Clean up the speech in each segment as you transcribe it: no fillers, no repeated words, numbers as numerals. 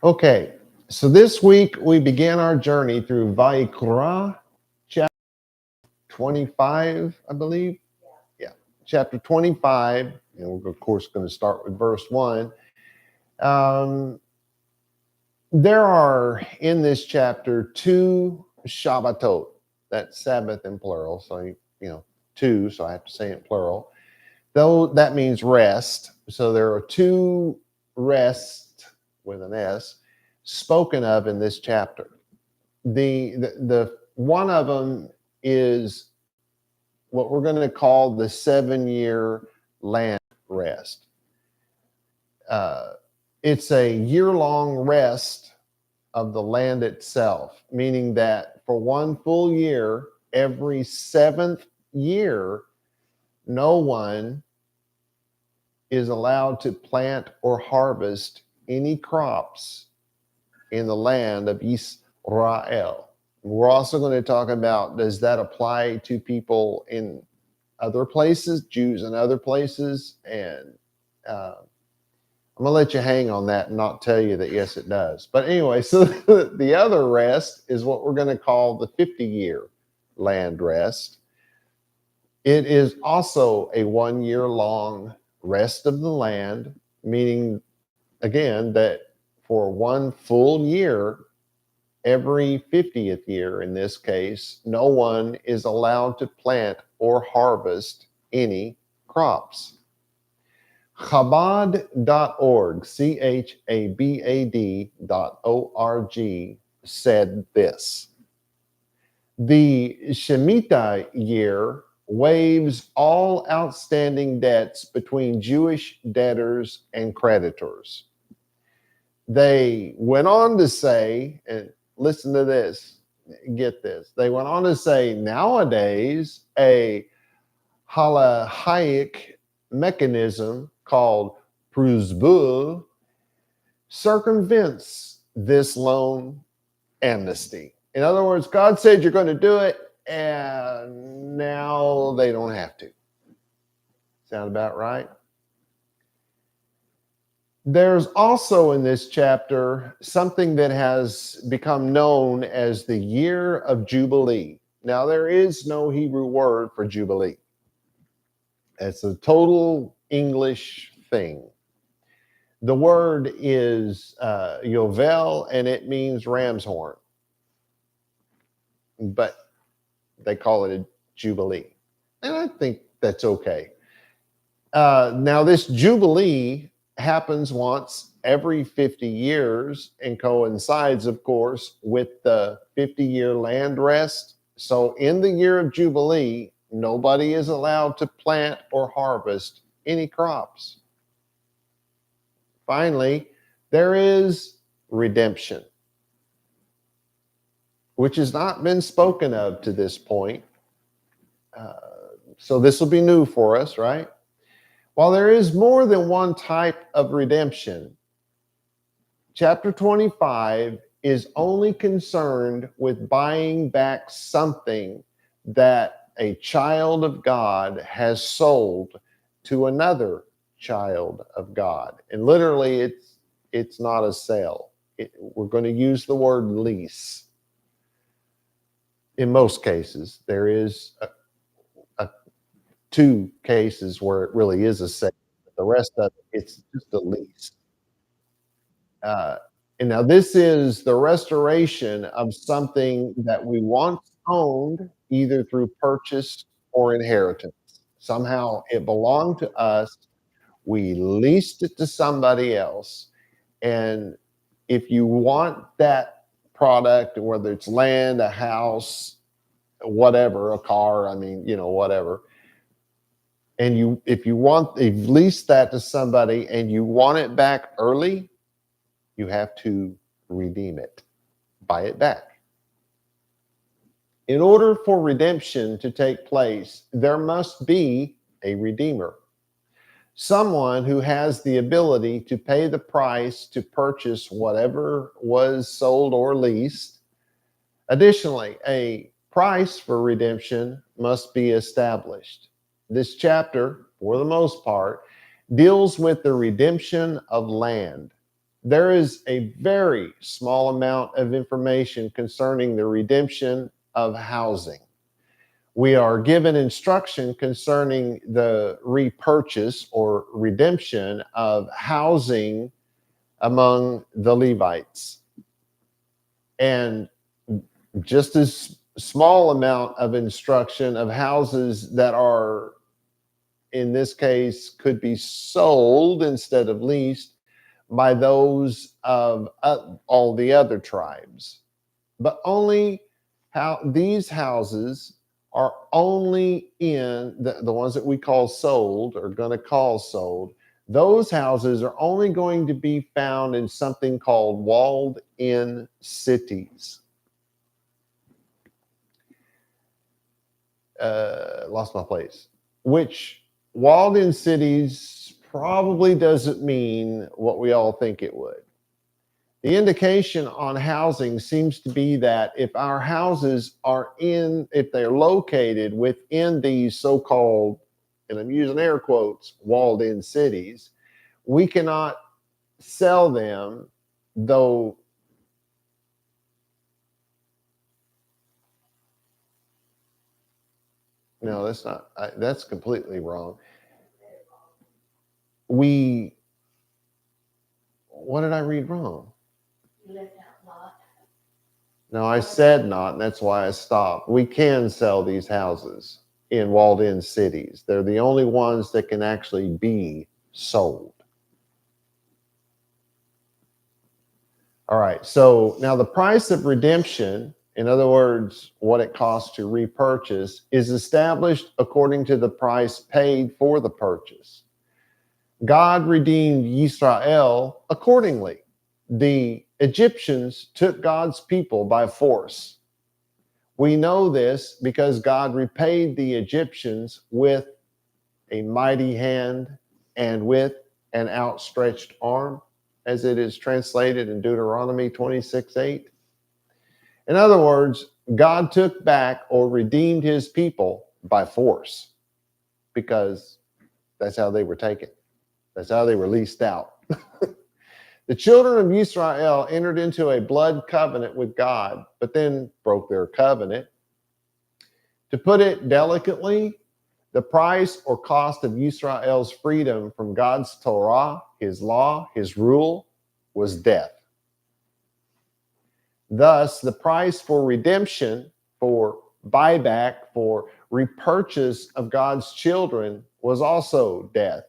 Okay, so this week we began our journey through vaYiqra, chapter 25, I believe. Yeah, chapter 25. And we're, of course, going to start with verse 1. Um, there are in this chapter two Shabbatot. That's Sabbath in plural. So, two, so I have to say it plural. Though that means rest. So there are two rest with an S spoken of in this chapter. The one of them is what we're going to call the 7-year land rest. It's a year-long rest of the land itself, meaning that for one full year, every seventh year, no one is allowed to plant or harvest any crops in the land of Israel. We're also going to talk about, does that apply to people in other places, Jews in other places? And I'm going to let you hang on that and not tell you that, yes, it does. But anyway, so the other rest is what we're going to call the 50-year land rest. It is also a 1-year long rest of the land, meaning, again, that for one full year, every 50th year in this case, no one is allowed to plant or harvest any crops. Chabad.org, Chabad.org, said this: the Shemitah year waives all outstanding debts between Jewish debtors and creditors. They went on to say, and listen to this, get this. They went on to say, nowadays, a halachic mechanism called pruzbul circumvents this loan amnesty. In other words, God said you're going to do it, and now they don't have to. Sound about right? There's also in this chapter something that has become known as the year of Jubilee. Now, there is no Hebrew word for Jubilee. It's a total English thing. The word is Yovel, and it means ram's horn. But they call it a Jubilee. And I think that's okay. Now, this Jubilee happens once every 50 years and coincides, of course, with the 50-year land rest. So in the year of Jubilee, nobody is allowed to plant or harvest any crops. Finally, there is redemption, which has not been spoken of to this point. So this will be new for us, right? While there is more than one type of redemption, chapter 25 is only concerned with buying back something that a child of God has sold to another child of God. And literally, it's not a sale. We're going to use the word lease. In most cases, there is two cases where it really is a sale. But the rest of it, it's just a lease. And now this is the restoration of something that we once owned, either through purchase or inheritance. Somehow it belonged to us. We leased it to somebody else. And if you want that product, whether it's land, a house, whatever, a car, whatever, and if you've leased that to somebody and you want it back early, you have to redeem it, buy it back. In order for redemption to take place, there must be a redeemer, someone who has the ability to pay the price to purchase whatever was sold or leased. Additionally, a price for redemption must be established. This chapter, for the most part, deals with the redemption of land. there is a very small amount of information concerning the redemption of housing. We are given instruction concerning the repurchase or redemption of housing among the Levites. And just as small amount of instruction of houses that are, in this case, could be sold instead of leased by those of all the other tribes. But only how these houses are only in the ones that we call sold, or going to call sold. Those houses are only going to be found in something called walled-in cities. Lost my place. Which walled-in cities probably doesn't mean what we all think it would. The indication on housing seems to be that if our houses are if they're located within these so-called, and I'm using air quotes, walled-in cities, we cannot sell them, though no, that's not, that's completely wrong. What did I read wrong? No, I said not, and that's why I stopped. We can sell these houses in walled-in cities. They're the only ones that can actually be sold. All right, so now the price of redemption, in other words, what it costs to repurchase, is established according to the price paid for the purchase. God redeemed Israel accordingly. The Egyptians took God's people by force. We know this because God repaid the Egyptians with a mighty hand and with an outstretched arm, as it is translated in Deuteronomy 26:8. In other words, God took back or redeemed his people by force, because that's how they were taken. That's how they were leased out. The children of Israel entered into a blood covenant with God, but then broke their covenant. To put it delicately, the price or cost of Israel's freedom from God's Torah, his law, his rule, was death. Thus, the price for redemption, for buyback, for repurchase of God's children was also death.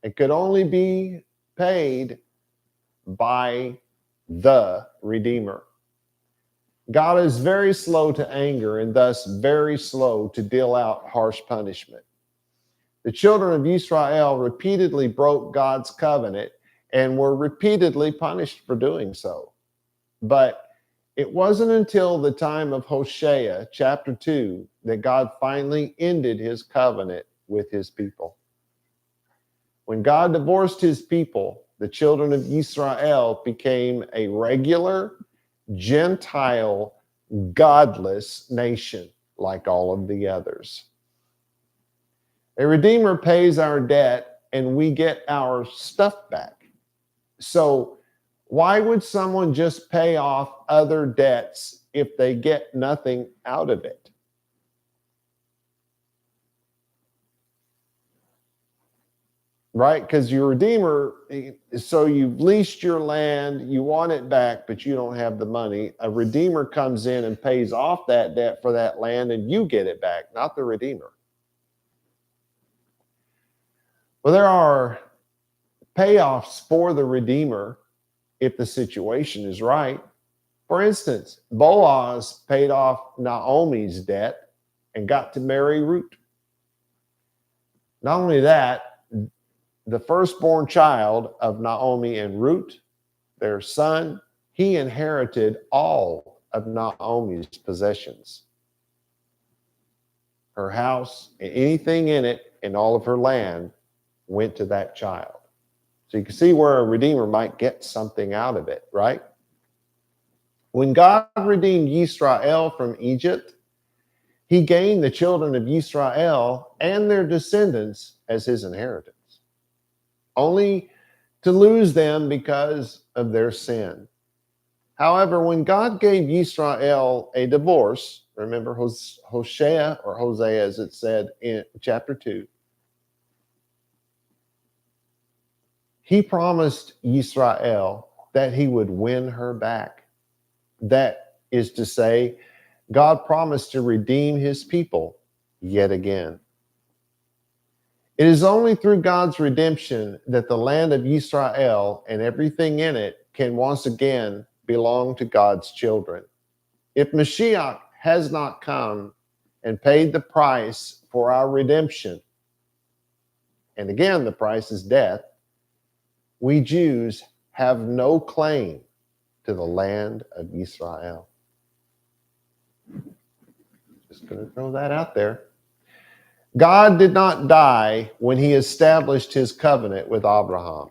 It could only be paid by the Redeemer. God is very slow to anger and thus very slow to deal out harsh punishment. The children of Israel repeatedly broke God's covenant and were repeatedly punished for doing so. But it wasn't until the time of Hosea chapter 2 that God finally ended his covenant with his people. When God divorced his people, the children of Israel became a regular, Gentile, godless nation like all of the others. A redeemer pays our debt and we get our stuff back. So why would someone just pay off other debts if they get nothing out of it? Right? Because your redeemer, so you've leased your land, you want it back, but you don't have the money. A redeemer comes in and pays off that debt for that land, and you get it back, not the redeemer. Well, there are payoffs for the redeemer if the situation is right. For instance, Boaz paid off Naomi's debt and got to marry Ruth. Not only that, the firstborn child of Naomi and Ruth, their son, he inherited all of Naomi's possessions. Her house, anything in it, and all of her land went to that child. So you can see where a redeemer might get something out of it, right? When God redeemed Israel from Egypt, he gained the children of Israel and their descendants as his inheritance. Only to lose them because of their sin. However, when God gave Israel a divorce, remember Hosea or Hosea as it said in chapter 2, he promised Israel that he would win her back. That is to say, God promised to redeem his people yet again. It is only through God's redemption that the land of Israel and everything in it can once again belong to God's children. If Mashiach has not come and paid the price for our redemption, and again, the price is death, we Jews have no claim to the land of Israel. Just going to throw that out there. God did not die when he established his covenant with Abraham.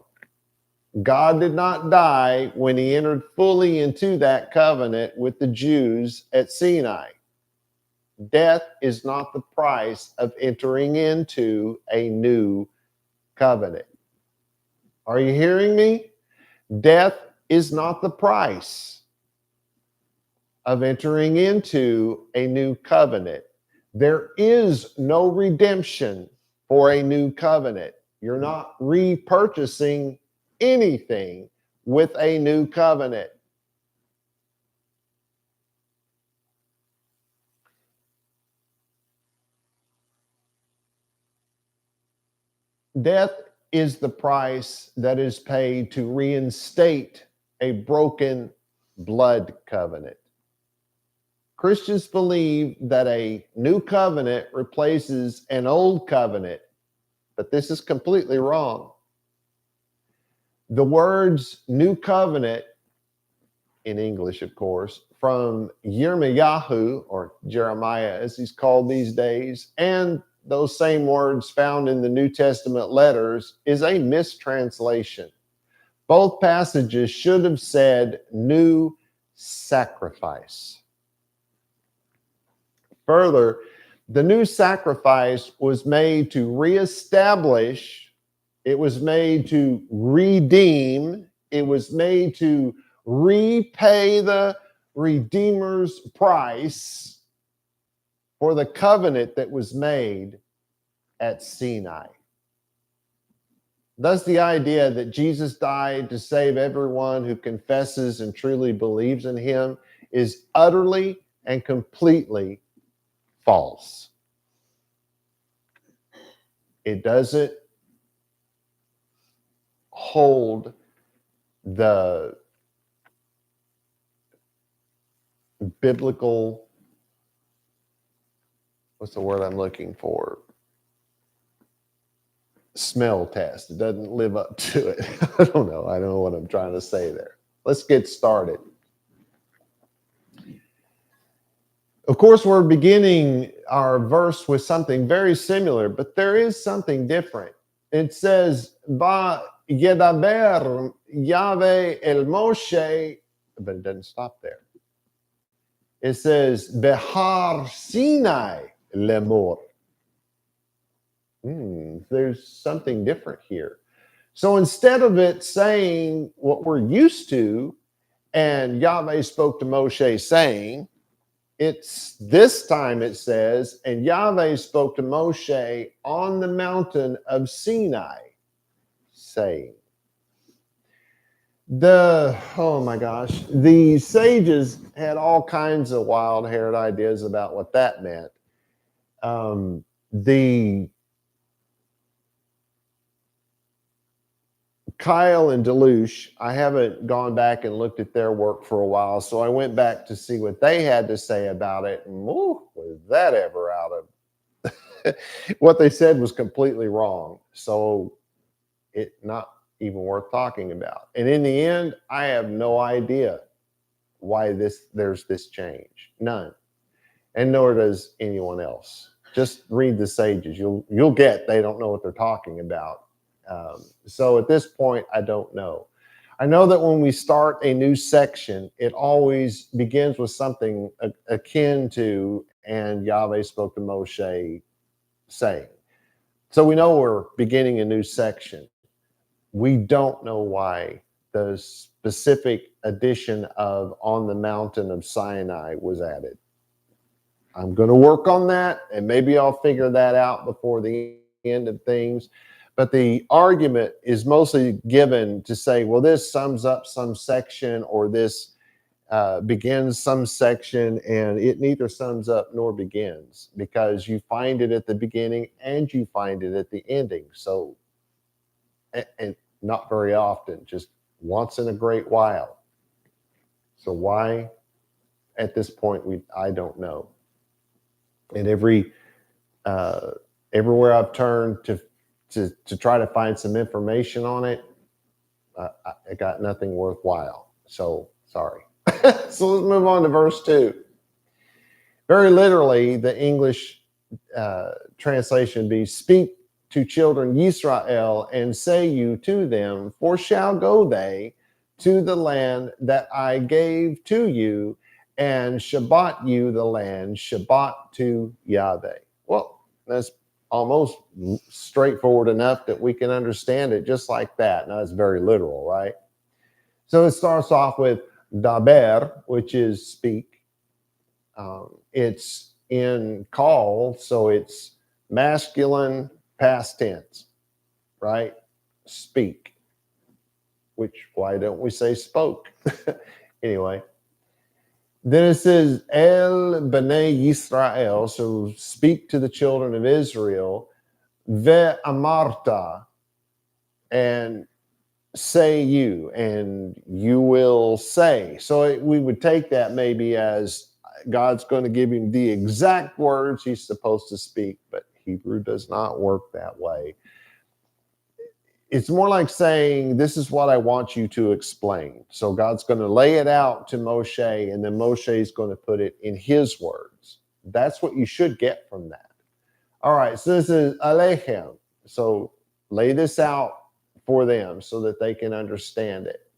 God did not die when he entered fully into that covenant with the Jews at Sinai. Death is not the price of entering into a new covenant. Are you hearing me? Death is not the price of entering into a new covenant. There is no redemption for a new covenant. You're not repurchasing anything with a new covenant. Death is the price that is paid to reinstate a broken blood covenant. Christians believe that a new covenant replaces an old covenant, but this is completely wrong. The words new covenant, in English, of course, from Yirmiyahu, or Jeremiah as he's called these days, and those same words found in the New Testament letters, is a mistranslation. Both passages should have said new sacrifice. Further, the new sacrifice was made to reestablish, it was made to redeem, it was made to repay the Redeemer's price for the covenant that was made at Sinai. Thus, the idea that Jesus died to save everyone who confesses and truly believes in him is utterly and completely false. It doesn't hold the biblical, what's the word I'm looking for? Smell test. It doesn't live up to it. I don't know what I'm trying to say there. Let's get started. Of course, we're beginning our verse with something very similar, but there is something different. It says, vaYiqra Yahweh el Moshe, but it doesn't stop there. It says, Behar Sinai lemor. There's something different here. So instead of it saying what we're used to, and Yahweh spoke to Moshe saying, it's this time it says, and Yahweh spoke to Moshe on the mountain of Sinai, saying. Oh my gosh, the sages had all kinds of wild-haired ideas about what that meant. The Kyle and Deluche, I haven't gone back and looked at their work for a while, so I went back to see what they had to say about it, and was that ever out of what they said was completely wrong. So it not even worth talking about. And in the end, I have no idea why there's this change. None. And nor does anyone else. Just read the sages. You'll get they don't know what they're talking about. So at this point, I don't know. I know that when we start a new section, it always begins with something akin to, and Yahweh spoke to Moshe saying. So we know we're beginning a new section. We don't know why the specific addition of on the mountain of Sinai was added. I'm going to work on that, and maybe I'll figure that out before the end of things. But the argument is mostly given to say, well, this sums up some section, or this begins some section, and it neither sums up nor begins, because you find it at the beginning and you find it at the ending. So, and not very often, just once in a great while. So why at this point, I don't know. And everywhere I've turned to try to find some information on it, I got nothing worthwhile. So sorry. So let's move on to verse 2. Very literally, the English translation be, speak to children Yisrael, and say you to them, for shall go they to the land that I gave to you, and Shabat you the land, Shabat to Yahweh. Well, that's almost straightforward enough that we can understand it just like that. Now, it's very literal, right? So it starts off with daber, which is speak. It's in call, so it's masculine past tense, right? Speak. Which, why don't we say spoke? Anyway. Then it says, El B'nai Yisrael, so speak to the children of Israel, Ve Amarta, and say you, and you will say. So we would take that maybe as God's going to give him the exact words he's supposed to speak, but Hebrew does not work that way. It's more like saying, this is what I want you to explain. So God's going to lay it out to Moshe, and then Moshe is going to put it in his words. That's what you should get from that. All right, so this is Alechem. So lay this out for them so that they can understand it.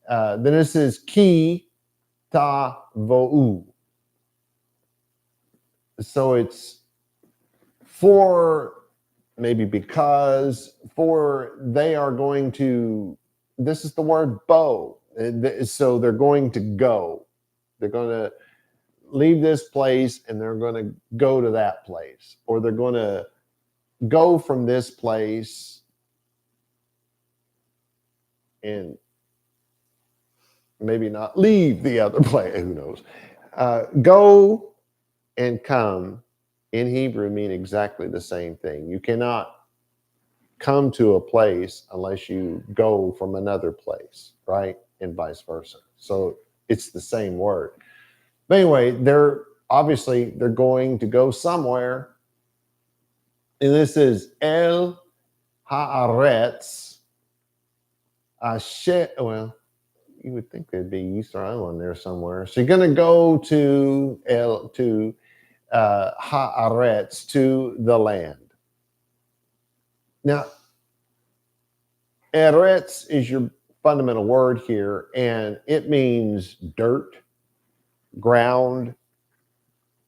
Then this is Ki Ta Vo'u. So it's for, maybe because, for they are going to, this is the word bo. So they're going to go. They're going to leave this place and they're going to go to that place. Or they're going to go from this place and maybe not leave the other place. Who knows? Go and come in Hebrew mean exactly the same thing. You cannot come to a place unless you go from another place, right? And vice versa. So it's the same word. But anyway, they're going to go somewhere. And this is El Haaretz Asher. Well, you would think there'd be Israel in there somewhere. So you're going to go to Haaretz, to the land. Now, Eretz is your fundamental word here, and it means dirt, ground,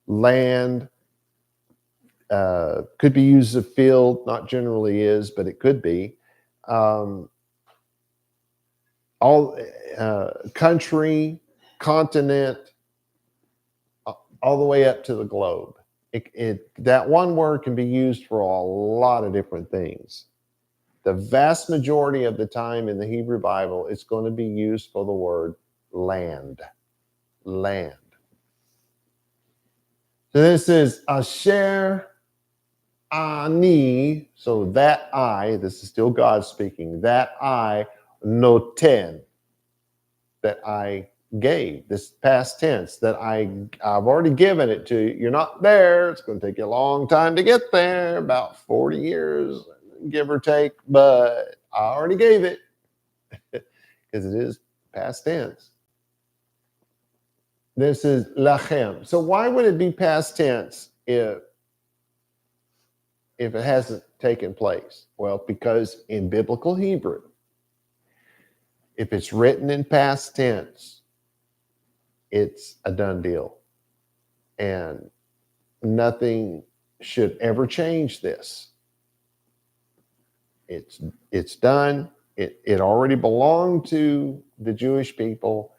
land. Could be used as a field, not generally is, but it could be. All country, continent, all the way up to the globe. That one word can be used for a lot of different things. The vast majority of the time in the Hebrew Bible, it's going to be used for the word land. Land. So this is Asher Ani, so that I, this is still God speaking, that I noten, that I gave, this past tense, that I've already given it to you. You're not there. It's going to take you a long time to get there, about 40 years, give or take, but I already gave it because it is past tense. This is lachem. So why would it be past tense if it hasn't taken place? Well, because in biblical Hebrew, if it's written in past tense, it's a done deal. And nothing should ever change this. It's done. It already belonged to the Jewish people.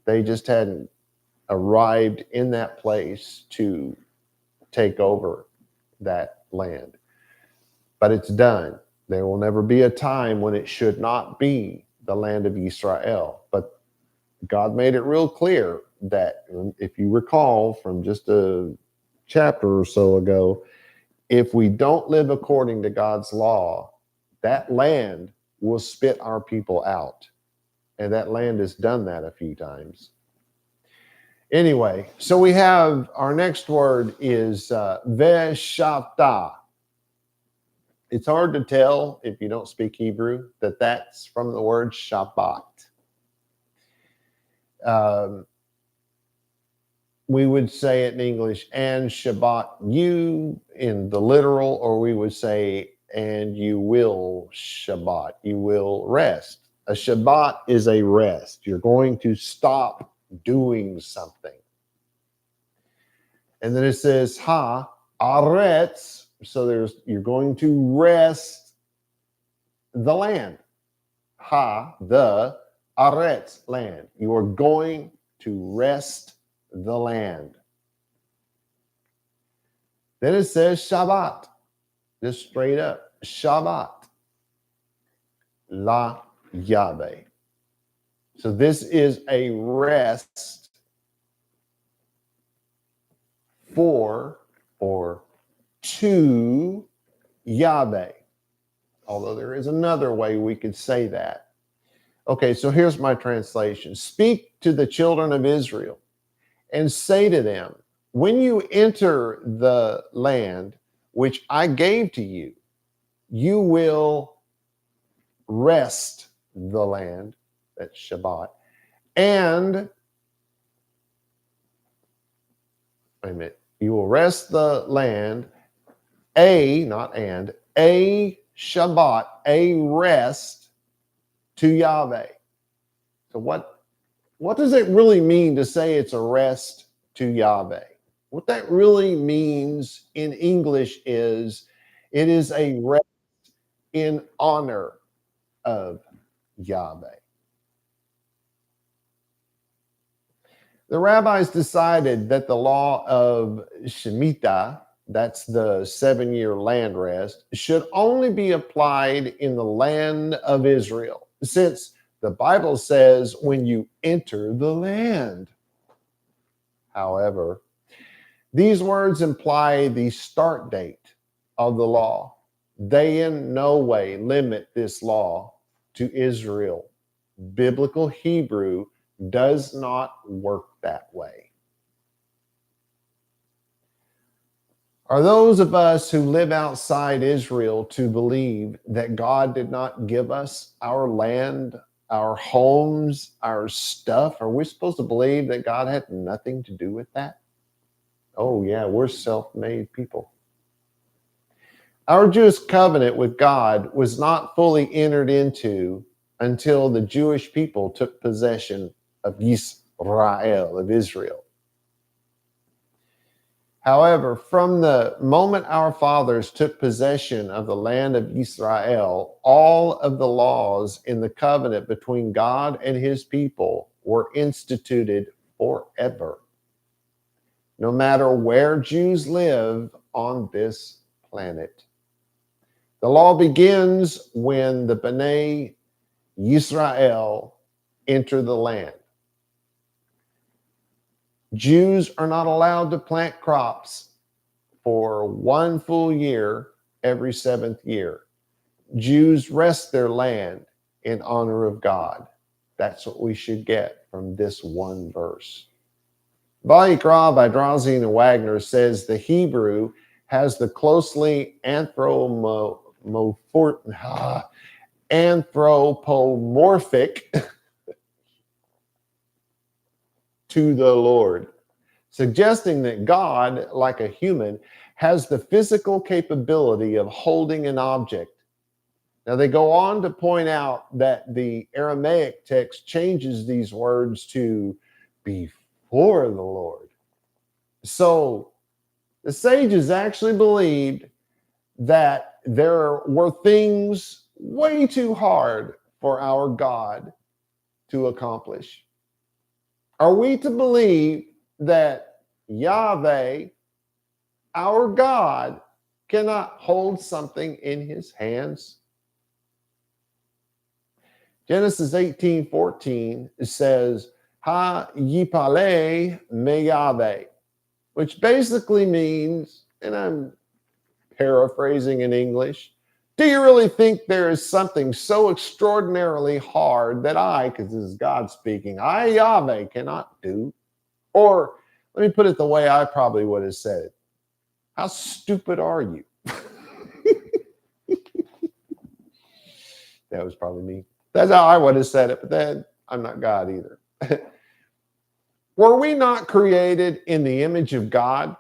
They just hadn't arrived in that place to take over that land. But it's done. There will never be a time when it should not be the land of Israel. But God made it real clear that, if you recall from just a chapter or so ago, if we don't live according to God's law, that land will spit our people out. And that land has done that a few times. Anyway, so we have our next word is vaYiqra. It's hard to tell if you don't speak Hebrew that that's from the word Shabat. We would say it in English, and Shabat you in the literal, or we would say, and you will Shabat, you will rest. A Shabat is a rest. You're going to stop doing something. And then it says, ha, aretz. So you're going to rest the land. Ha, the aretz, land. You are going to rest the land. Then it says Shabat, just straight up, Shabat, la Yahweh. So this is a rest for or to Yahweh. Although there is another way we could say that. Okay, so here's my translation. Speak to the children of Israel and say to them, when you enter the land which I gave to you, you will rest the land, that's Shabbat, and, wait a minute, you will rest the land, not and, a Shabbat, a rest to Yahweh. So what does it really mean to say it's a rest to Yahweh? What that really means in English is it is a rest in honor of Yahweh. The rabbis decided that the law of Shemitah, that's the 7-year land rest, should only be applied in the land of Israel, since the Bible says when you enter the land. However, these words imply the start date of the law. They in no way limit this law to Israel. Biblical Hebrew does not work that way. Are those of us who live outside Israel to believe that God did not give us our land, our homes, our stuff? Are we supposed to believe that God had nothing to do with that? Oh, yeah, we're self-made people. Our Jewish covenant with God was not fully entered into until the Jewish people took possession of Israel, of Israel. However, from the moment our fathers took possession of the land of Israel, all of the laws in the covenant between God and his people were instituted forever, no matter where Jews live on this planet. The law begins when the Bnei Yisrael enter the land. Jews are not allowed to plant crops for 1 full year every 7th year. Jews rest their land in honor of God. That's what we should get from this one verse. vaYiqra by Drauzine and Wagner says the Hebrew has the closely anthropomorphic to the Lord, suggesting that God, like a human, has the physical capability of holding an object. Now, they go on to point out that the Aramaic text changes these words to before the Lord. So the sages actually believed that there were things way too hard for our God to accomplish? Are we to believe that Yahweh, our God, cannot hold something in his hands? Genesis 18:14 says, Ha yipale me Yahweh, which basically means, and I'm paraphrasing in English, do you really think there is something so extraordinarily hard that because this is God speaking, I, Yahweh, cannot do? Or let me put it the way I probably would have said it. How stupid are you? That was probably me. That's how I would have said it, but then I'm not God either. Were we not created in the image of God?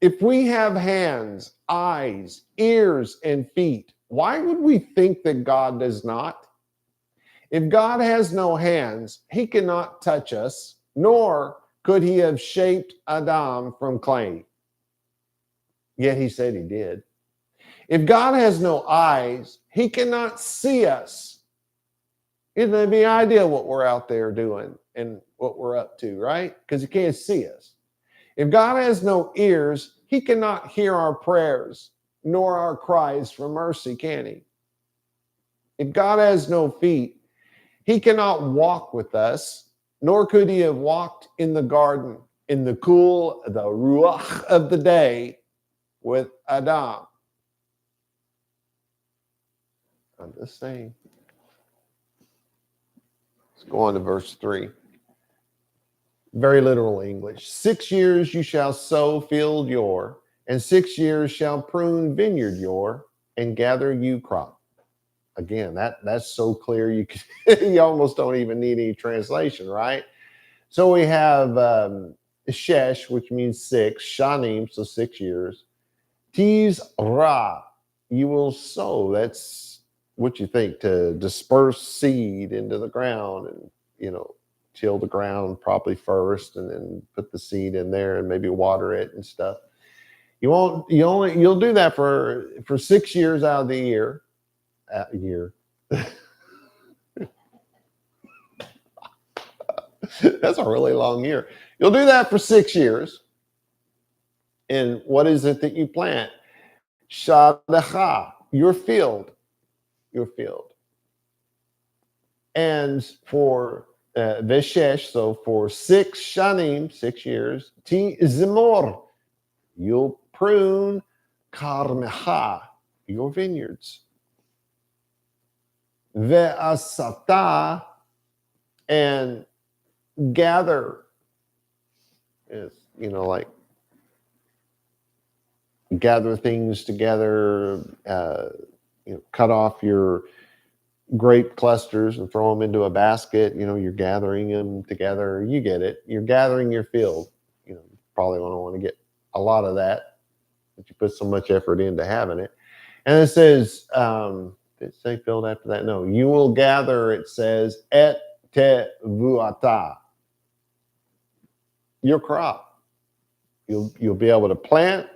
If we have hands, eyes, ears, and feet, why would we think that God does not? If God has no hands, he cannot touch us, nor could he have shaped Adam from clay. Yet he said he did. If God has no eyes, he cannot see us. Isn't it the idea what we're out there doing and what we're up to, right? Because he can't see us. If God has no ears, he cannot hear our prayers, nor our cries for mercy, can he? If God has no feet, he cannot walk with us, nor could he have walked in the garden in the cool, the ruach of the day with Adam. I'm just saying. Let's go on to verse 3. Very literal English. 6 years you shall sow field your, and 6 years shall prune vineyard your, and gather you crop. Again, that's so clear you almost don't even need any translation, right? So we have shesh, which means 6, shanim, so 6 years. Tiz ra, you will sow. That's what you think, to disperse seed into the ground and, till the ground probably first and then put the seed in there and maybe water it and stuff. You'll do that for 6 years out of the year. That's a really long year. You'll do that for 6 years. And what is it that you plant? Shadacha, your field. And for Veshesh, so for 6 shanim, 6 years, Ti zimor, you'll prune karmecha, your vineyards. Ve'asata, and gather is, like gather things together, cut off your grape clusters and throw them into a basket. You're gathering them together. You get it. You're gathering your field. You probably want to get a lot of that, but you put so much effort into having it. And it says, did it say field after that? No, you will gather, it says, et tevuata, your crop. You'll be able to plant,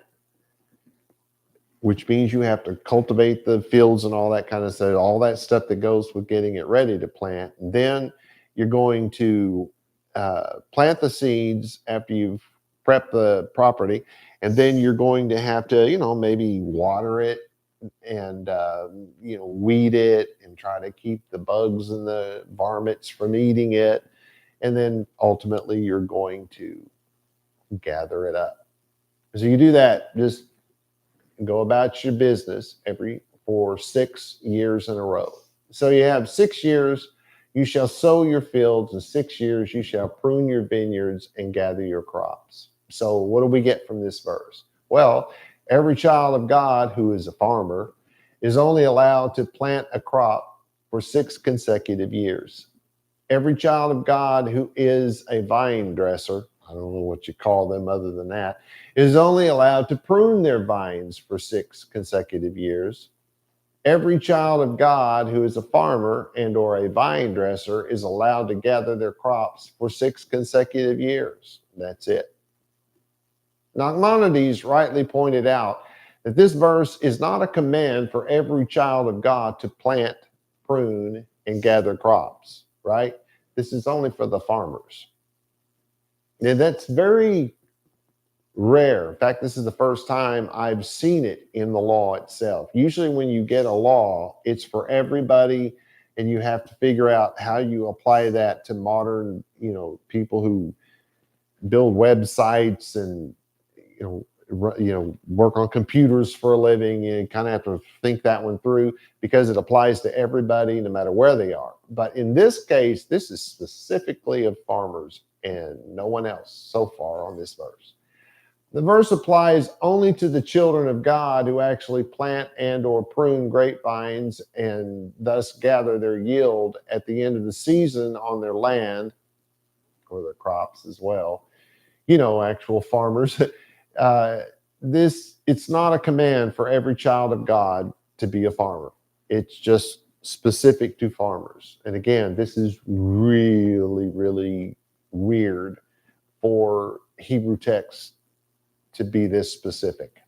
which means you have to cultivate the fields and all that kind of stuff, all that stuff that goes with getting it ready to plant. And then you're going to plant the seeds after you've prepped the property. And then you're going to have to, maybe water it and, weed it and try to keep the bugs and the varmints from eating it. And then ultimately you're going to gather it up. So you do that, just go about your business for 6 years in a row. So you have 6 years, you shall sow your fields, and 6 years you shall prune your vineyards and gather your crops. So what do we get from this verse? Well, every child of God who is a farmer is only allowed to plant a crop for 6 consecutive years. Every child of God who is a vine dresser, I don't know what you call them other than that, is only allowed to prune their vines for 6 consecutive years. Every child of God who is a farmer and or a vine dresser is allowed to gather their crops for 6 consecutive years. That's it. Nachmanides rightly pointed out that this verse is not a command for every child of God to plant, prune, and gather crops, right? This is only for the farmers. And that's very rare. In fact, this is the first time I've seen it in the law itself. Usually when you get a law, it's for everybody, and you have to figure out how you apply that to modern, people who build websites and, work on computers for a living. You kind of have to think that one through because it applies to everybody no matter where they are. But in this case, this is specifically of farmers and no one else so far on this verse. The verse applies only to the children of God who actually plant and or prune grapevines and thus gather their yield at the end of the season on their land or their crops as well. Actual farmers. It's not a command for every child of God to be a farmer. It's just specific to farmers. And again, this is really, really weird for Hebrew texts to be this specific.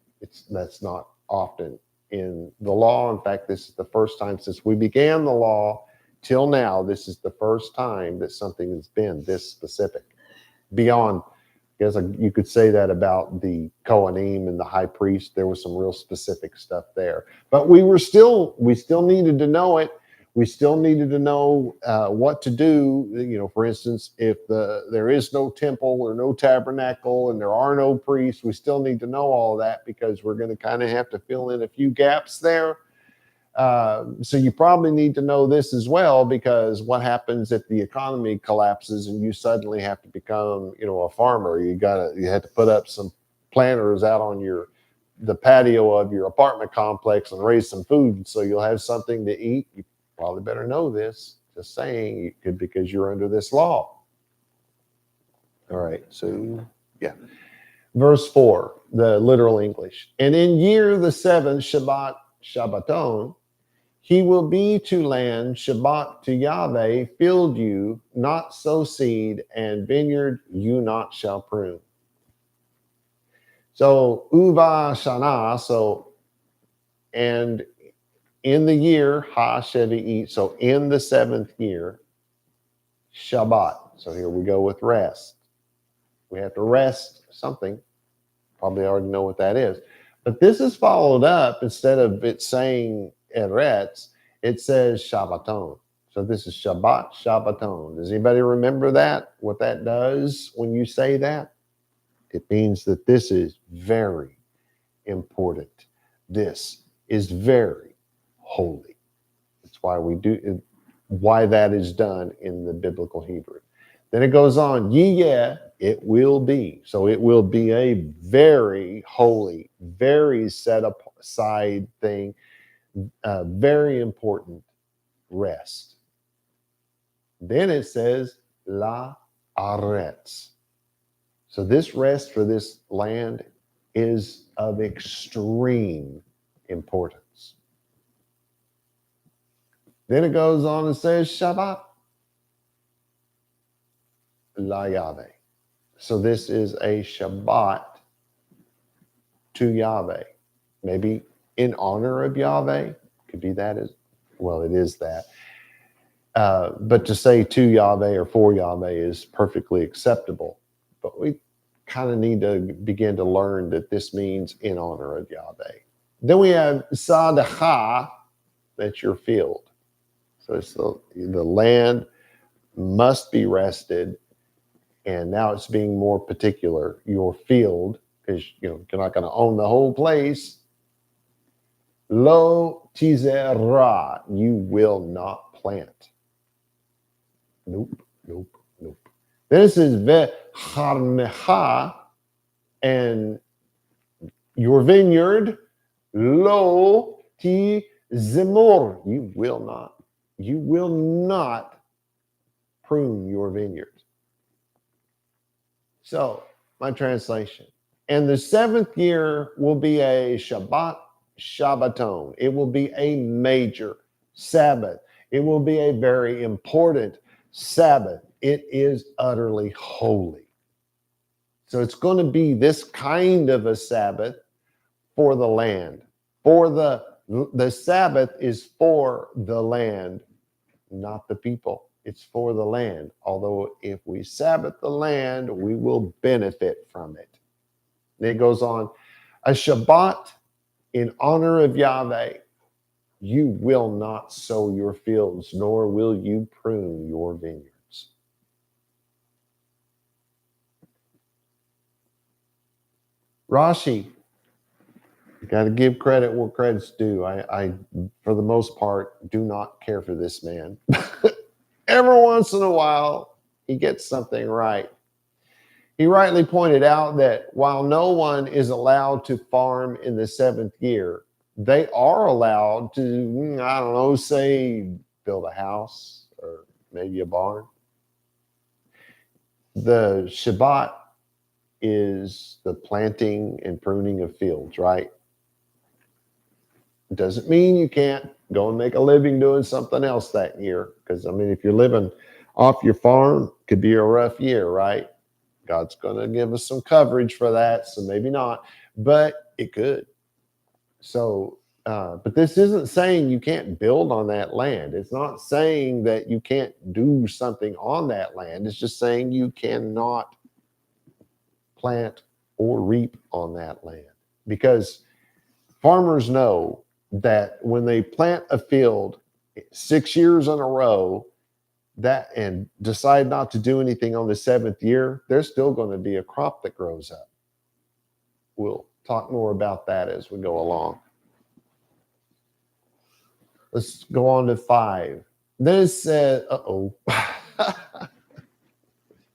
That's not often in the law. In fact, this is the first time since we began the law till now, this is the first time that something has been this specific. Beyond, I guess you could say that about the Kohanim and the high priest. There was some real specific stuff there. But we still needed to know it. We still needed to know what to do. For instance, if there is no temple or no tabernacle and there are no priests, we still need to know all of that because we're going to kind of have to fill in a few gaps there. So you probably need to know this as well, because what happens if the economy collapses and you suddenly have to become, a farmer? You have to put up some planters out on the patio of your apartment complex and raise some food so you'll have something to eat. You probably better know this. Just saying, you could, because you're under this law. All right, so yeah. Verse 4, the literal English. And in year the 7th, Shabbaton, he will be to land, Shabbat to Yahweh, field you, not sow seed, and vineyard you not shall prune. So, Uva Shana, and in the year, Ha Shevi'it, so in the 7th year, Shabbat. So here we go with rest. We have to rest something. Probably already know what that is. But this is followed up, instead of it saying Eretz, it says Shabbaton. So this is Shabbat, Shabbaton. Does anybody remember that? What that does when you say that? It means that this is very important. This is very holy. That's why that is done in the biblical Hebrew. Then it goes on, Yeh, it will be. So it will be a very holy, very set aside thing, very important rest. Then it says, La Aretz. So this rest for this land is of extreme importance. Then it goes on and says, Shabbat La Yahweh. So this is a Shabbat to Yahweh. Maybe in honor of Yahweh. Could be that as well. It is that. But to say to Yahweh or for Yahweh is perfectly acceptable. But we kind of need to begin to learn that this means in honor of Yahweh. Then we have Sadacha, that's your field. So it's the land must be rested. And now it's being more particular, your field, because you're not going to own the whole place. Lo tizera, you will not plant. Nope. Then it says vecharmecha, and your vineyard, lo tizemor, you will not prune your vineyard. So, my translation. And the 7th year will be a Shabbat, Shabbaton. It will be a major Sabbath. It will be a very important Sabbath. It is utterly holy. So it's going to be this kind of a Sabbath for the land. For the Sabbath is for the land, not the people. It's for the land. Although if we Sabbath the land, we will benefit from it. And it goes on, a Shabbat in honor of Yahweh. You will not sow your fields, nor will you prune your vineyards. Rashi, you got to give credit where credit's due. I, for the most part, do not care for this man. Every once in a while, he gets something right. He rightly pointed out that while no one is allowed to farm in the seventh year, they are allowed to, I don't know, say, build a house or maybe a barn. The Shabbat is the planting and pruning of fields, right? Doesn't mean you can't go and make a living doing something else that year. Because, I mean, if you're living off your farm, it could be a rough year, right? God's going to give us some coverage for that, so maybe not, but it could. So, but this isn't saying you can't build on that land. It's not saying that you can't do something on that land. It's just saying you cannot plant or reap on that land, because farmers know that when they plant a field 6 years in a row that and decide not to do anything on the seventh year, there's still going to be a crop that grows up. We'll talk more about that as we go along. Let's go on to 5. This says,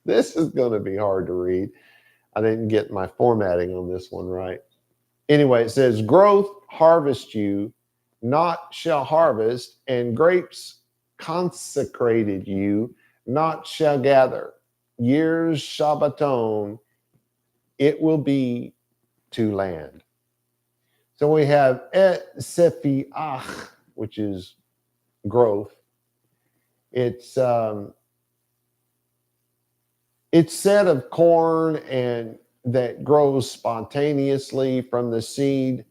this is going to be hard to read. I didn't get my formatting on this one right. Anyway, it says, growth harvest you, not shall harvest, and grapes consecrated you, not shall gather. Years Shabbaton, it will be to land. So we have et sefiach, which is growth. It's said of corn and that grows spontaneously from the seed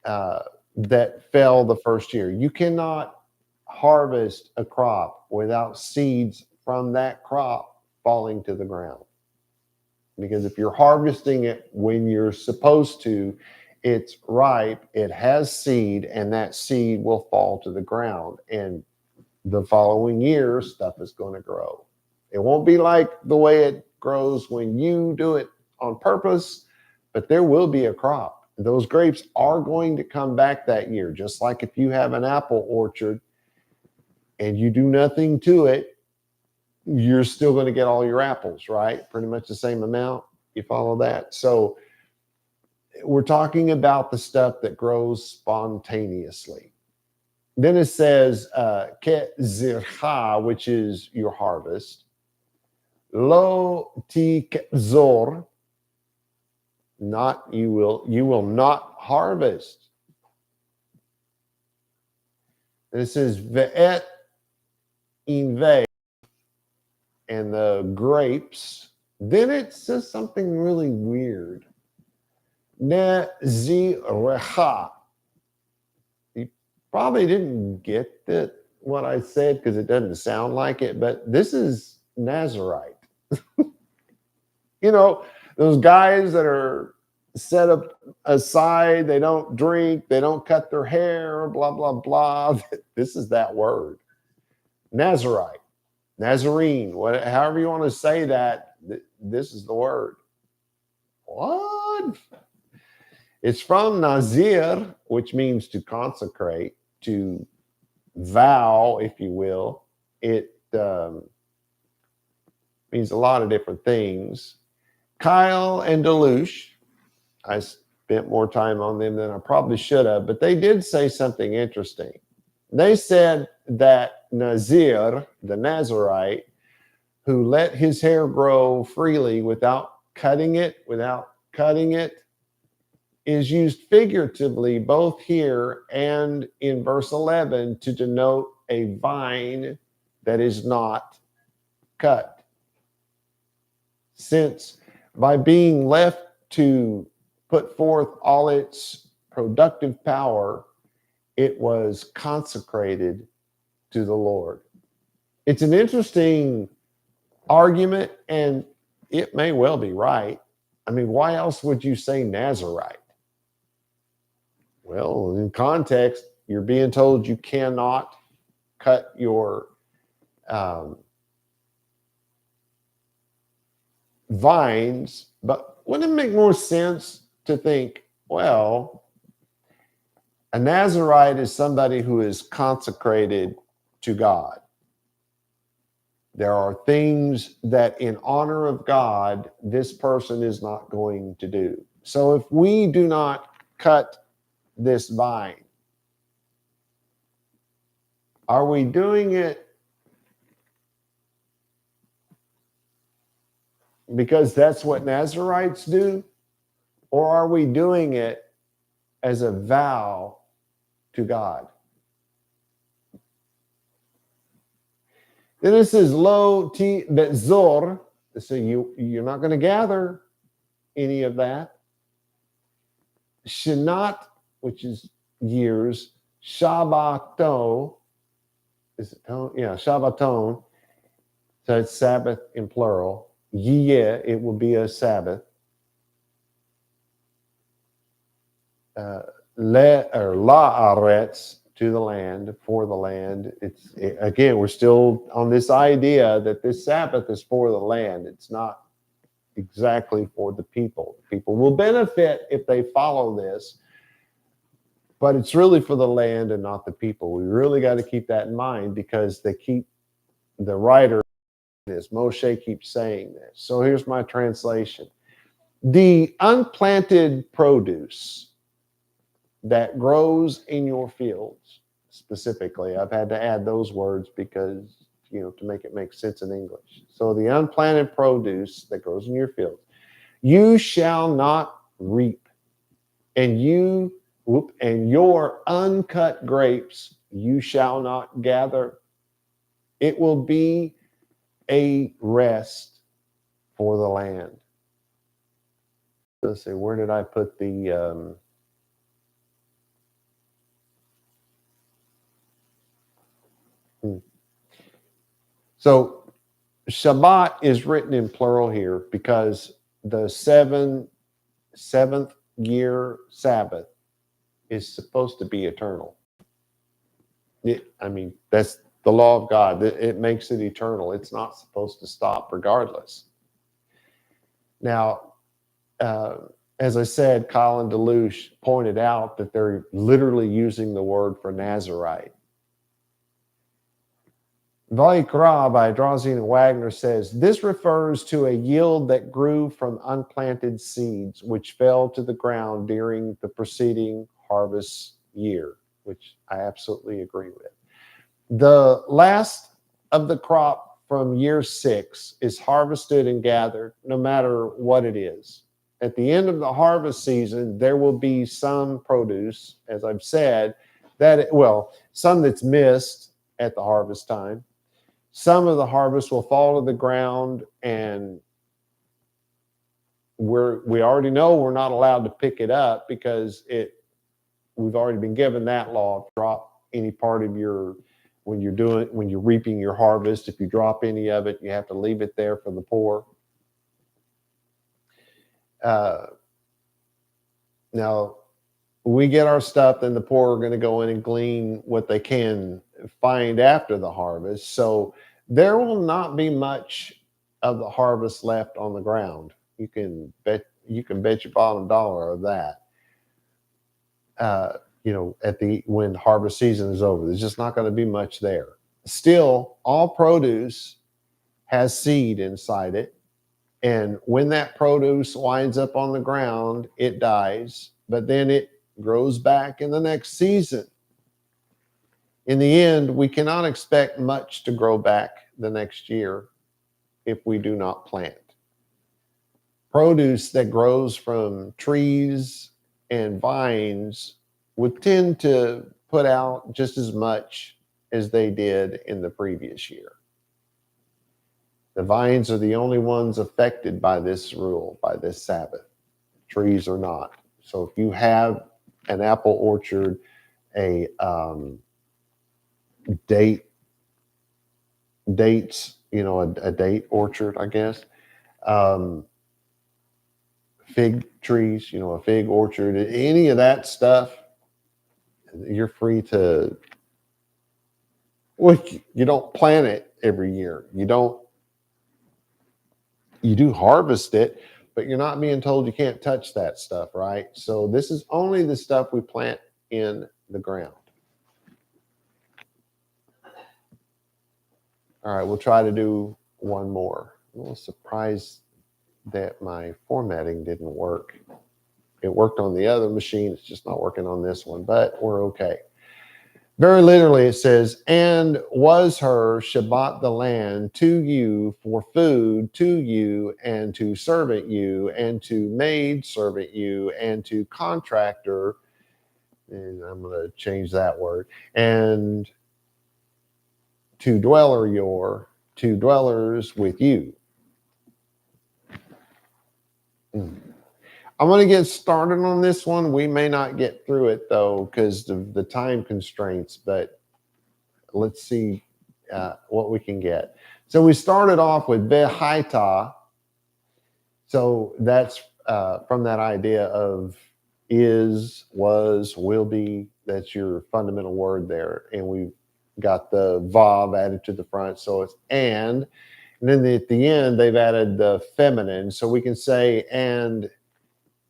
that fell the first year. You cannot harvest a crop without seeds from that crop falling to the ground. Because if you're harvesting it when you're supposed to, it's ripe, it has seed, and that seed will fall to the ground. And the following year, stuff is going to grow. It won't be like the way it grows when you do it on purpose, but there will be a crop. Those grapes are going to come back that year, just like if you have an apple orchard and you do nothing to it, you're still going to get all your apples, right? Pretty much the same amount. You follow that? So we're talking about the stuff that grows spontaneously. Then it says, ke'zircha, which is your harvest. Lo tikzor, not you will not harvest. And it says ve'et inve, and the grapes. Then it says something really weird. Nezirecha. You probably didn't get what I said because it doesn't sound like it, but this is Nazarite. You know, those guys that are set up aside, they don't drink, they don't cut their hair, blah, blah, blah. This is that word. Nazarite, Nazarene, however you want to say that, this is the word. What? It's from Nazir, which means to consecrate, to vow, if you will. It means a lot of different things. Kyle and Deluche, I spent more time on them than I probably should have, but they did say something interesting. They said that Nazir, the Nazarite, who let his hair grow freely without cutting it, is used figuratively both here and in verse 11 to denote a vine that is not cut. Since by being left to put forth all its productive power, it was consecrated to the Lord. It's an interesting argument, and it may well be right. I mean, why else would you say Nazarite? Well, in context, you're being told you cannot cut your vines, but wouldn't it make more sense to think, well, a Nazarite is somebody who is consecrated to God. There are things that in honor of God, this person is not going to do. So if we do not cut this vine, are we doing it because that's what Nazarites do? Or are we doing it as a vow to God? Then it says lo ti betzor. So you're not going to gather any of that. Shinat, which is years. Shabbato. Is it tone? Yeah, Shabbaton. So it's Sabbath in plural. Yeh, it will be a Sabbath. La'aretz, to the land, for the land. Again, we're still on this idea that this Sabbath is for the land. It's not exactly for the people. People will benefit if they follow this, but it's really for the land and not the people. We really got to keep that in mind, because the writer, this Moshe, keeps saying this. So here's my translation. The unplanted produce that grows in your fields, specifically, I've had to add those words because, to make it make sense in English. So the unplanted produce that grows in your fields, you shall not reap, and your uncut grapes you shall not gather. It will be a rest for the land. Let's see, where did I put the So Shabbat is written in plural here because the seventh year Sabbath is supposed to be eternal. That's the law of God. It makes it eternal. It's not supposed to stop regardless. Now, as I said, Colin Deluche pointed out that they're literally using the word for Nazarite. vaYiqra by Drauzine and Wagner says, this refers to a yield that grew from unplanted seeds, which fell to the ground during the preceding harvest year, which I absolutely agree with. The last of the crop from year 6 is harvested and gathered, no matter what it is. At the end of the harvest season, there will be some produce, as I've said, some that's missed at the harvest time. Some of the harvest will fall to the ground, and we already know we're not allowed to pick it up because we've already been given that law. Drop any part of when you're reaping your harvest. If you drop any of it, you have to leave it there for the poor. Now we get our stuff, then the poor are going to go in and glean what they can find after the harvest. So there will not be much of the harvest left on the ground. You can bet your bottom dollar of that. When harvest season is over, there's just not going to be much there. Still, all produce has seed inside it. And when that produce winds up on the ground, it dies, but then it grows back in the next season. In the end, we cannot expect much to grow back the next year if we do not plant. Produce that grows from trees and vines would tend to put out just as much as they did in the previous year. The vines are the only ones affected by this rule, by this Sabbath. trees or not. So if you have an apple orchard, a dates, a date orchard, I guess, fig trees, a fig orchard, any of that stuff, you're free to. Well, you don't plant it every year. You do harvest it, but you're not being told you can't touch that stuff, right? So this is only the stuff we plant in the ground. All right, we'll try to do one more. I'm a little surprised that my formatting didn't work. It worked on the other machine. It's just not working on this one, but we're okay. Very literally, it says, and was her Shabat the land to you for food to you and to servant you and to maid servant you and to contractor, and I'm going to change that word, and to dwellers with you. I'm going to get started on this one. We may not get through it, though, because of the time constraints, but let's see what we can get. So we started off with vaYiqra. So that's from that idea of is, was, will be. That's your fundamental word there. And we've got the vav added to the front. So it's and then at the end, they've added the feminine. So we can say, and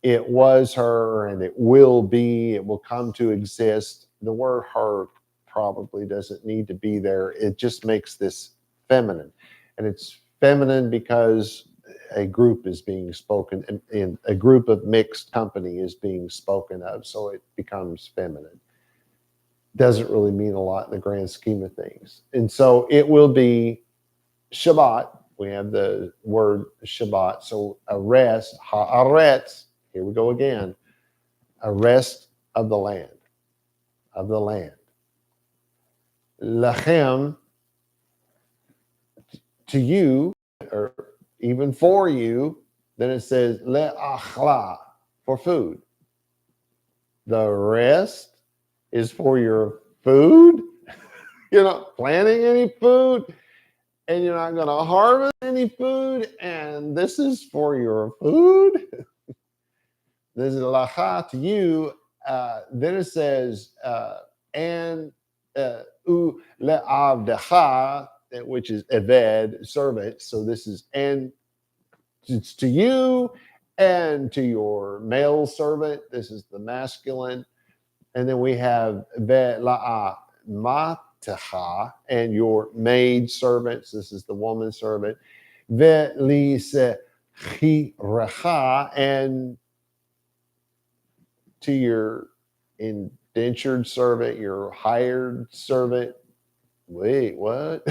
it was her, and it will be, it will come to exist. The word her probably doesn't need to be there. It just makes this feminine. And it's feminine because a group is being spoken, and a group of mixed company is being spoken of. So it becomes feminine. Doesn't really mean a lot in the grand scheme of things. And so it will be Shabat. We have the word Shabat. So a rest, haaretz. Here we go again. A rest of the land. Lachem, to you, or even for you. Then it says le'achla, for food. The rest is for your food. You're not planting any food, and you're not going to harvest any food, and this is for your food. This is lacha to you. Then it says, and u le'avdecha, which is eved, servant. So this is, and it's to you and to your male servant. This is the masculine. And then we have ve'la'a matecha, and your maid servants. This is the woman servant. Ve'lisechirecha, and to your indentured servant, your hired servant. Wait, what?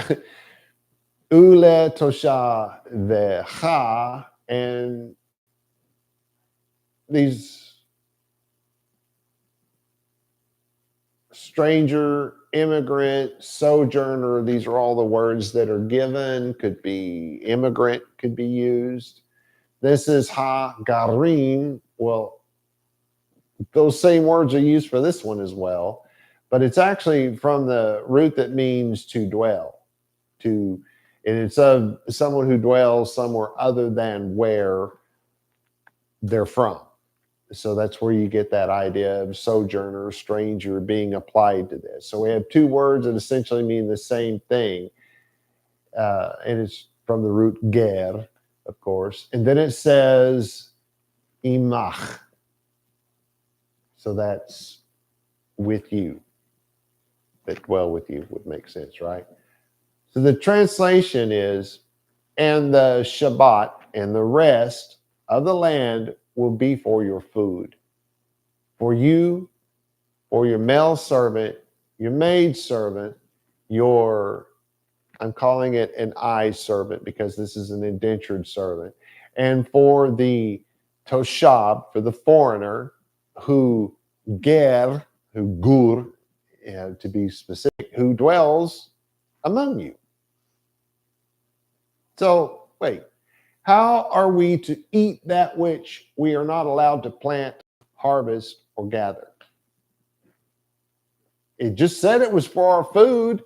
Ule tosha vecha, and these stranger, immigrant, sojourner, these are all the words that are given. Could be immigrant, could be used. This is ha-garim. Well, those same words are used for this one as well, but it's actually from the root that means to dwell, and it's of someone who dwells somewhere other than where they're from. So that's where you get that idea of sojourner, stranger being applied to this. So we have two words that essentially mean the same thing, and it's from the root ger, of course. And then it says imach. So that's with you, that dwell with you would make sense, right? So the translation is, and the Shabat and the rest of the land will be for your food, for you, for your male servant, your maid servant, I'm calling it an eye servant because this is an indentured servant, and for the toshab, for the foreigner, who ger, who gur, to be specific, who dwells among you. So wait, How are we to eat that which we are not allowed to plant, harvest, or gather? It just said it was for our food.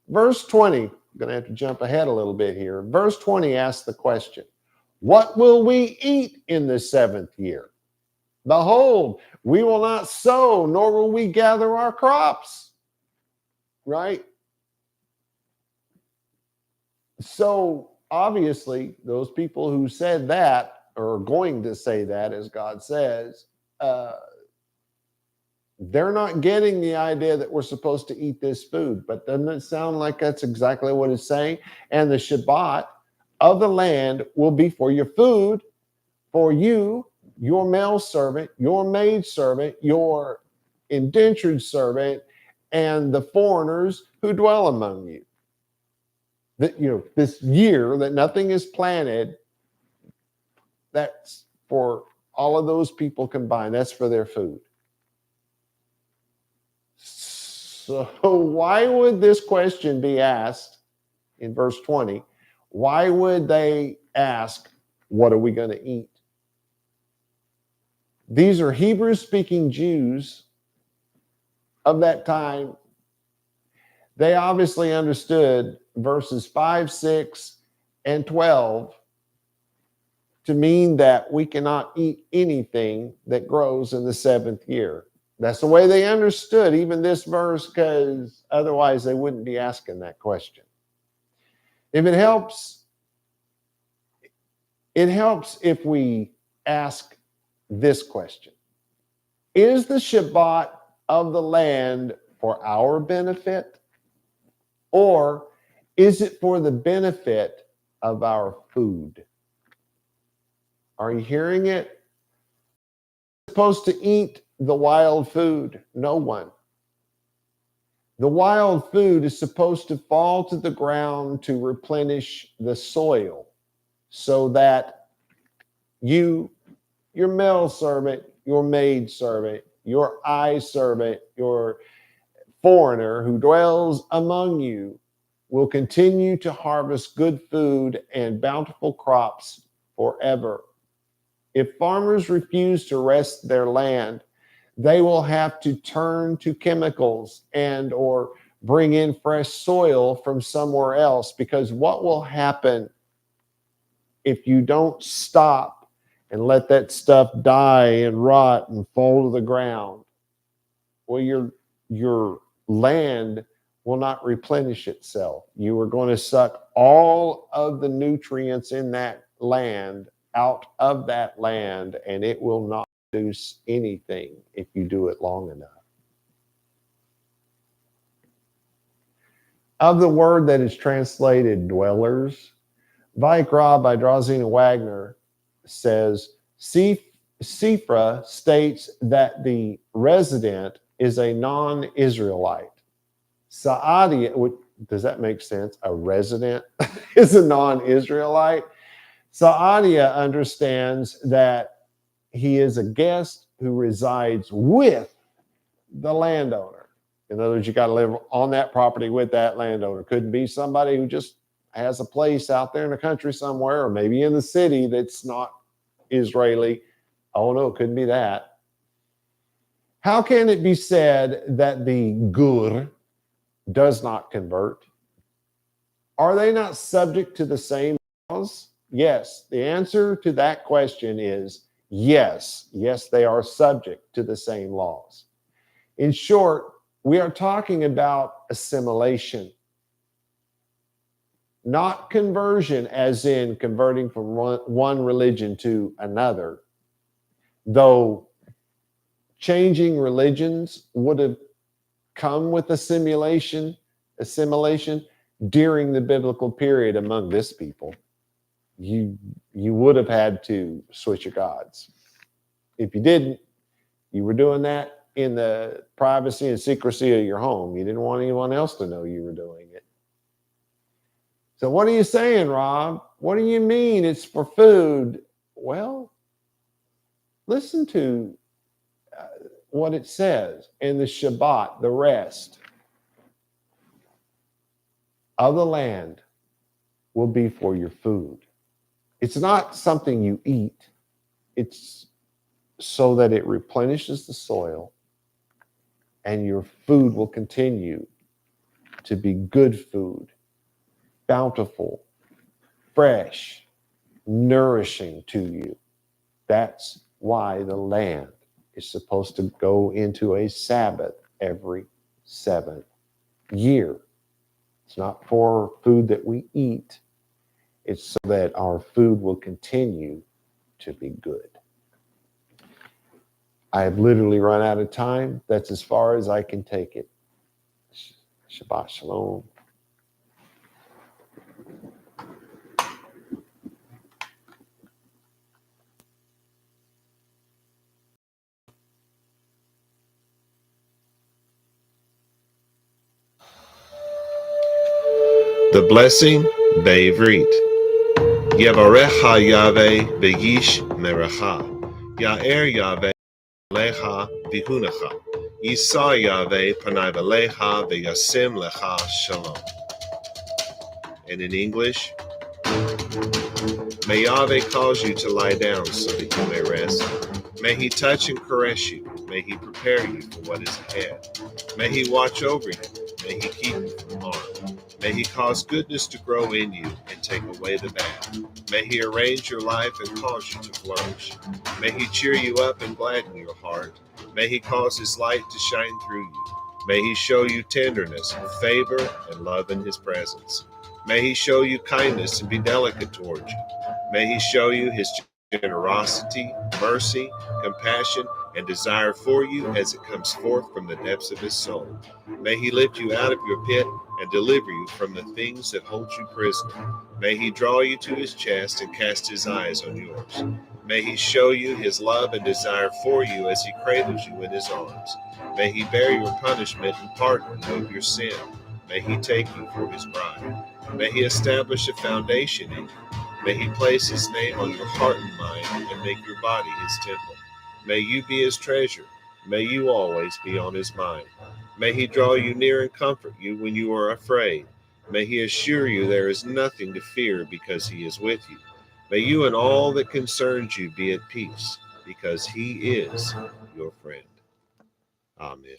Verse 20, I'm going to have to jump ahead a little bit here. Verse 20 asks the question, what will we eat in the seventh year? Behold, we will not sow, nor will we gather our crops. Right? So obviously, those people who said that, or are going to say that, as God says, they're not getting the idea that we're supposed to eat this food. But doesn't it sound like that's exactly what it's saying? And the Shabbat of the land will be for your food, for you, your male servant, your maid servant, your indentured servant, and the foreigners who dwell among you. That, you know, this year that nothing is planted, that's for all of those people combined. That's for their food. So why would this question be asked in verse 20? Why would they ask, what are we going to eat? These are Hebrew-speaking Jews of that time. They obviously understood verses 5, 6, and 12 to mean that we cannot eat anything that grows in the seventh year. That's the way they understood even this verse, because otherwise they wouldn't be asking that question. If it helps if we ask this question. Is the Shabbat of the land for our benefit, or is it for the benefit of our food? Are you hearing it? We're supposed to eat the wild food? No one. The wild food is supposed to fall to the ground to replenish the soil so that you, your male servant, your maid servant, your eye servant, your foreigner who dwells among you will continue to harvest good food and bountiful crops forever. If farmers refuse to rest their land, they will have to turn to chemicals and or bring in fresh soil from somewhere else, because what will happen if you don't stop and let that stuff die and rot and fall to the ground? Well, your land will not replenish itself. You are going to suck all of the nutrients in that land out of that land, and it will not produce anything if you do it long enough. Of the word that is translated dwellers, vaYiqra by Drazina Wagner says, Sifra states that the resident is a non-Israelite. Sa'adia, does that make sense? A resident is a non-Israelite. Sa'adia understands that he is a guest who resides with the landowner. In other words, you got to live on that property with that landowner. Couldn't be somebody who just has a place out there in the country somewhere, or maybe in the city that's not Israeli. Oh no, it couldn't be that. How can it be said that the gur does not convert? Are they not subject to the same laws? Yes. The answer to that question is yes. Yes, they are subject to the same laws. In short, we are talking about assimilation, not conversion as in converting from one religion to another, though changing religions would have come with assimilation during the biblical period among this people. You would have had to switch your gods. If you didn't, you were doing that in the privacy and secrecy of your home. You didn't want anyone else to know you were doing it. So what are you saying, Rob? What do you mean it's for food? Well, listen to what it says in the Shabbat, the rest of the land will be for your food. It's not something you eat. It's so that it replenishes the soil and your food will continue to be good food, bountiful, fresh, nourishing to you. That's why the land is supposed to go into a Sabbath every 7th year. It's not for food that we eat. It's so that our food will continue to be good. I have literally run out of time. That's as far as I can take it. Shabbat Shalom. The blessing, vaYiqra. Yevarecha Yahweh beyish merecha. Ya'er Yahweh lecha vihunecha. Yisa Yahweh panai velecha veyasim lecha shalom. And in English, may Yahweh cause you to lie down so that you may rest. May he touch and caress you. May he prepare you for what is ahead. May he watch over you. May he keep you from harm. May he cause goodness to grow in you and take away the bad. May he arrange your life and cause you to flourish. May he cheer you up and gladden your heart. May he cause his light to shine through you. May he show you tenderness, favor, and love in his presence. May he show you kindness and be delicate towards you. May he show you his generosity, mercy, compassion, and desire for you as it comes forth from the depths of his soul. May he lift you out of your pit and deliver you from the things that hold you prisoner. May he draw you to his chest and cast his eyes on yours. May he show you his love and desire for you as he cradles you in his arms. May he bear your punishment and pardon you of your sin. May he take you for his bride. May he establish a foundation in you. May he place his name on your heart and mind and make your body his temple. May you be his treasure. May you always be on his mind. May he draw you near and comfort you when you are afraid. May he assure you there is nothing to fear because he is with you. May you and all that concerns you be at peace because he is your friend. Amen.